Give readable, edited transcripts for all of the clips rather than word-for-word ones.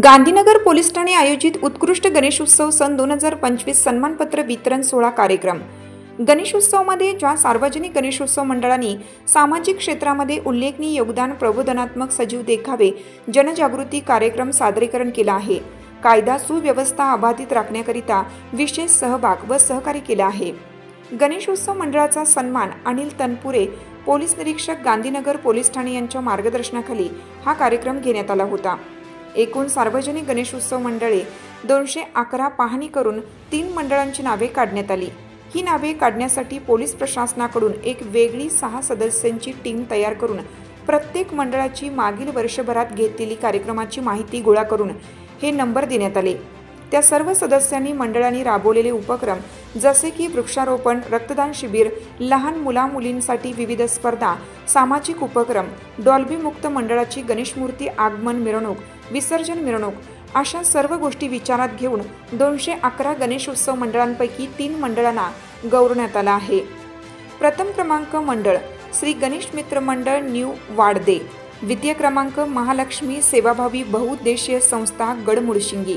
Gandhinagar police Thane आयोजित उत्कृष्ट गणेशोत्सव सन 2025 सन्मानपत्र वितरण सोहळा कार्यक्रम। गणेशोत्सवामध्ये ज्या सार्वजनिक गणेशोत्सव मंडळांनी सामाजिक क्षेत्रामध्ये उल्लेखनीय योगदान, प्रबोधनात्मक सजीव देखावे, जनजागृती कार्यक्रम सादरीकरण केला आहे, कायदा सुव्यवस्था अबाधित राखण्याकरिता विशेष सहभाग व सहकार्य केला आहे। गणेशोत्सव मंडळाचा सन्मान अनिल तनपुरे, पोलीस निरीक्षक, गांधीनगर पोलीस ठाणे यांच्या मार्गदर्शनाखाली हा कार्यक्रम घेण्यात आला होता। एकूण सार्वजनिक गणेशोत्सव मंडळे 211 पाहणी करून 3 मंडळांची नावे काढण्यात आली। ही नावे काढण्यासाठी पोलीस प्रशासनाकडून एक वेगळी 6 सदस्यांची टीम तयार करून प्रत्येक मंडळाची मागील वर्षभरात घेतलेली कार्यक्रमाची माहिती गोळा करून हे नंबर देण्यात आले। त्या सर्व सदस्यांनी मंडळांनी राबवलेले उपक्रम जसे की वृक्षारोपण, रक्तदान शिबिर, लहान मुला-मुलींसाठी विविध स्पर्धा, सामाजिक उपक्रम, डॉल्बी मुक्त मंडळाची गणेश मूर्ती आगमन मिरवणूक, विसर्जन मिरवणूक अशा सर्व गोष्टी विचारात घेऊन 211 गणेशोत्सव मंडळांपैकी 3 मंडळांना गौरवण्यात आला आहे। प्रथम क्रमांक मंडळ श्री गणेश मित्र मंडळ न्यू वाडदे, द्वितीय क्रमांक महालक्ष्मी सेवाभावी बहुउद्देशीय संस्था गडमुडशिंगी,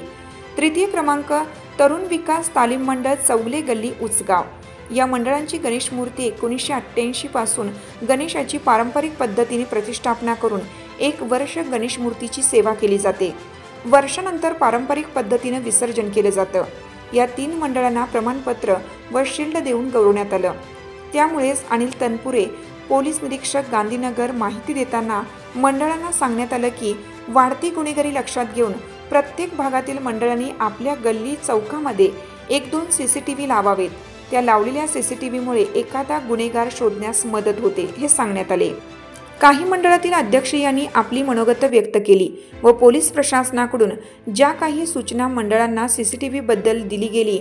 तृतीय क्रमांक तरुण विकास तालीम मंडळ चौगले गल्ली उचगाव। या मंडळांची गणेश मूर्ती 1988 पासून गणेशाची पारंपरिक पद्धतीने प्रतिष्ठापना करून 1 वर्ष गणेश मूर्तीची सेवा केली जाते। वर्षानंतर पारंपरिक पद्धतीने विसर्जन केले जातं। या 3 मंडळांना प्रमाणपत्र व शिल्ड देऊन गौरवण्यात आलं। त्यामुळेच अनिल तनपुरे, पोलीस निरीक्षक, गांधीनगर माहिती देताना मंडळांना सांगण्यात आलं की वाढती गुन्हेगारी लक्षात घेऊन प्रत्येक भागातील मंडळांनी आपल्या गल्ली चौकामध्ये 1-2 CCTV लावावेत। त्या लावलेल्या CCTVमुळे एखादा गुन्हेगार शोधण्यास मदत होते हे सांगण्यात आले। काही मंडळातील अध्यक्ष यांनी आपली मनोगत व्यक्त केली व पोलीस प्रशासनाकडून ज्या काही सूचना मंडळांना CCTV बद्दल दिली गेली,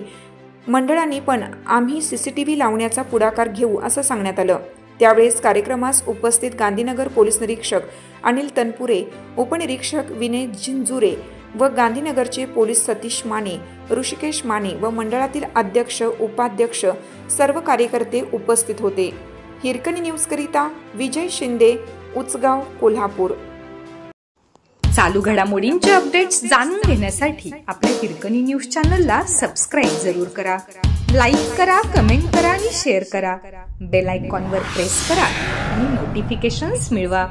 मंडळांनी पण आम्ही CCTV लावण्याचा पुढाकार घेऊ असं सांगण्यात आलं। त्यावेळेस कार्यक्रमास उपस्थित गांधीनगर पोलीस निरीक्षक अनिल तनपुरे, उपनिरीक्षक विनय जिंजुरे व गांधीनगरचे पोलीस सतीश माने, ऋषिकेश माने व मंडळातील अध्यक्ष, उपाध्यक्ष सर्व कार्यकर्ते उपस्थित होते। हिरकणी न्यूज करिता विजय शिंदे, उचगाव, कोल्हापूर। चालू घडामोडींचे अपडेट्स जाणून घेण्यासाठी आपल्या हिरकणी न्यूज चॅनलला सबस्क्राइब जरूर करा, लाईक करा, कमेंट करा आणि शेअर करा। बेल आयकॉनवर प्रेस करा आणि नोटिफिकेशन्स मिळवा।